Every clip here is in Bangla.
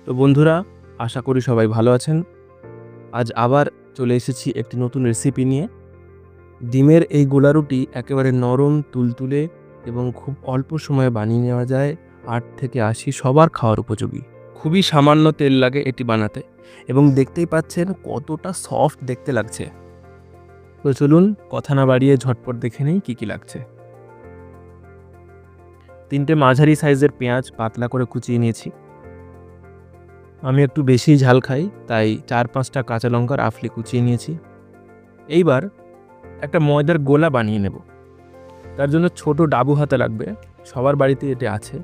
তো বন্ধুরা, আশা করি সবাই ভালো আছেন। আজ আবার চলে এসেছি একটি নতুন রেসিপি নিয়ে। ডিমের এই গোলা রুটি একেবারে নরম, তুলতুলে এবং খুব অল্প সময়ে বানিয়ে নেওয়া যায়। 8 থেকে 80 সবার খাওয়ার উপযোগী। খুবই সামান্য তেল লাগে এটি বানাতে এবং দেখতেই পাচ্ছেন কতটা সফট দেখতে লাগছে। তো চলুন কথা না বাড়িয়ে ঝটপট দেখে নেই কী কী লাগছে। 3টে মাঝারি সাইজের পেঁয়াজ পাতলা করে কুচিয়ে নিয়েছি। আমি একটু বেশি ঝাল খাই, তাই 4-5টা কাঁচা লঙ্কার আফলি কুচিয়ে নিয়েছি। এইবার একটা ময়দার গোলা বানিয়ে নেব। তার জন্য ছোট ডাবু হাতা লাগবে, সবার বাড়িতে এটা আছে।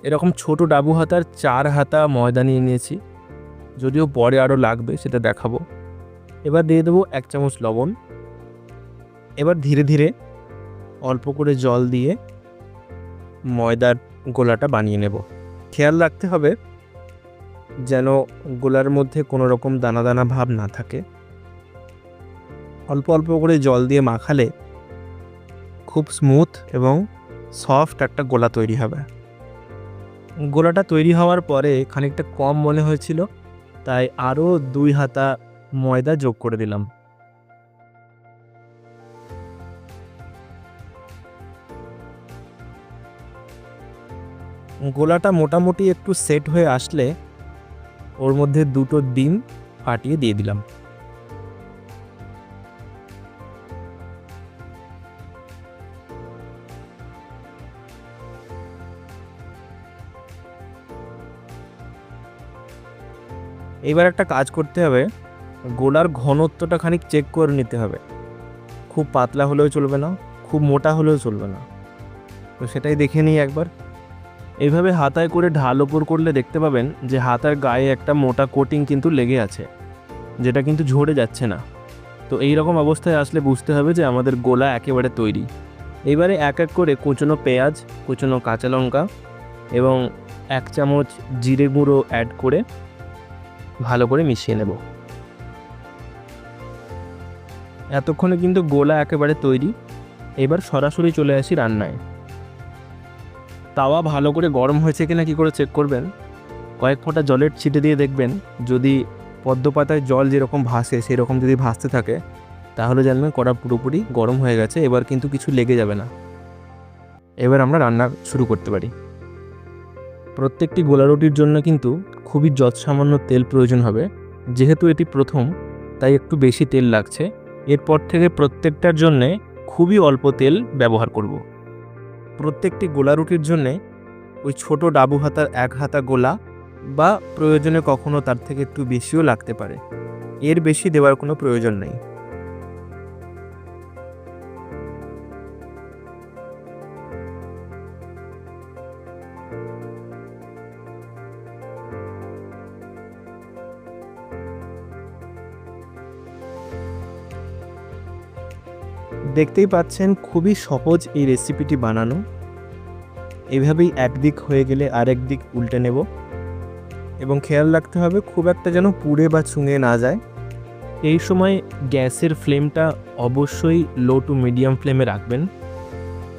এরকম ছোট ডাবু হাতার 4 হাতা ময়দা নিয়ে নিয়েছি, যদিও পরে আরও লাগবে, সেটা দেখাবো। এবার দিয়ে দেবো 1 চামচ লবণ। এবার ধীরে ধীরে অল্প করে জল দিয়ে ময়দার গোলাটা বানিয়ে নেব। খেয়াল রাখতে হবে যেন গোলার মধ্যে কোনো রকম দানা দানা ভাব না থাকে। অল্প অল্প করে জল দিয়ে মাখালে খুব স্মুথ এবং সফট একটা গোলা তৈরি হবে। গোলাটা তৈরি হওয়ার পরে খানিকটা কম মনে হয়েছিল, তাই আরও 2 হাতা ময়দা যোগ করে দিলাম। গোলাটা মোটামুটি একটু সেট হয়ে আসলে ওর মধ্যে 2টো ডিম ফাটিয়ে দিয়ে দিলাম। এবার একটা কাজ করতে হবে, গোলার ঘনত্বটা খানিক চেক করে নিতে হবে। খুব পাতলা হলেও চলবে না, খুব মোটা হলেও চলবে না। তো সেটাই দেখে নিই একবার। এইভাবে হাতায় করে ঢাল ওপর করলে দেখতে পাবেন যে হাতার গায়ে একটা মোটা কোটিং কিন্তু লেগে আছে, যেটা কিন্তু ঝরে যাচ্ছে না। তো এই রকম অবস্থায় আসলে বুঝতে হবে যে আমাদের গোলা একেবারে তৈরি। এবারে এক এক করে কুচনো পেঁয়াজ, কুচনো কাঁচা লঙ্কা এবং 1 চামচ জিরে গুঁড়ো অ্যাড করে ভালো করে মিশিয়ে নেব। এতক্ষণে কিন্তু গোলা একেবারে তৈরি। এবার সরাসরি চলে আসি রান্নায়। তাওয়া ভালো করে গরম হয়েছে কিনা কী করে চেক করবেন? কয়েক ফোঁটা জলের ছিটে দিয়ে দেখবেন, যদি পদ্ম পাতায় জল যেরকম ভাসে সেরকম যদি ভাসতে থাকে, তাহলে জানবেন কড়া পুরোপুরি গরম হয়ে গেছে। এবার কিন্তু কিছু লেগে যাবে না। এবার আমরা রান্না শুরু করতে পারি। প্রত্যেকটি গোলা রুটির জন্য কিন্তু খুবই যৎসামান্য তেল প্রয়োজন হবে। যেহেতু এটি প্রথম, তাই একটু বেশি তেল লাগছে। এরপর থেকে প্রত্যেকটার জন্যে খুবই অল্প তেল ব্যবহার করব। প্রত্যেকটি গোলা রুটির জন্যে ওই ছোট ডাবু হাতার 1 হাতা গোলা বা প্রয়োজনে কখনো তার থেকে একটু বেশিও লাগতে পারে। এর বেশি দেওয়ার কোনো প্রয়োজন নেই। দেখতেই পাচ্ছেন খুবই সহজ এই রেসিপিটি বানানো। এভাবেই একদিক হয়ে গেলে আরেক দিক উল্টে নেব এবং খেয়াল রাখতে হবে খুব একটা যেন পুড়ে বা ছুঁয়ে না যায়। এই সময় গ্যাসের ফ্লেমটা অবশ্যই লো টু মিডিয়াম ফ্লেমে রাখবেন,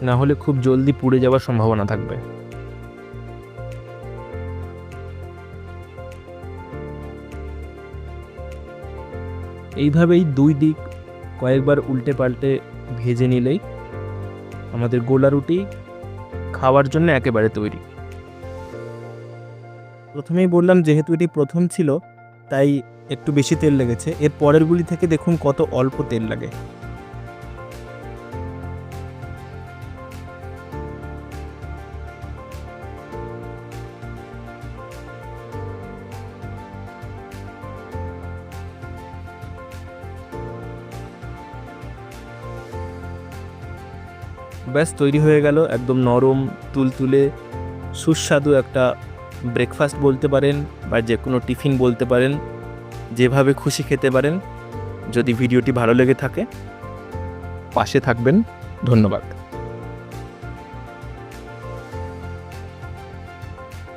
না হলে খুব জলদি পুড়ে যাওয়ার সম্ভাবনা থাকবে। এইভাবেই 2 দিক কয়েকবার উল্টে পাল্টে ভেজে নিলেই আমাদের গোলা রুটি খাওয়ার জন্য একেবারে তৈরি। প্রথমেই বললাম যেহেতু এটি প্রথম ছিল, তাই একটু বেশি তেল লেগেছে। এর পরেরগুলি থেকে দেখুন কত অল্প তেল লাগে। ব্যাস তৈরি হয়ে গেল একদম নরম, তুলতুলে, সুস্বাদু একটা ব্রেকফাস্ট বলতে পারেন বা যে কোনো টিফিন বলতে পারেন, যেভাবে খুশি খেতে পারেন। যদি ভিডিওটি ভালো লেগে থাকে পাশে থাকবেন। ধন্যবাদ।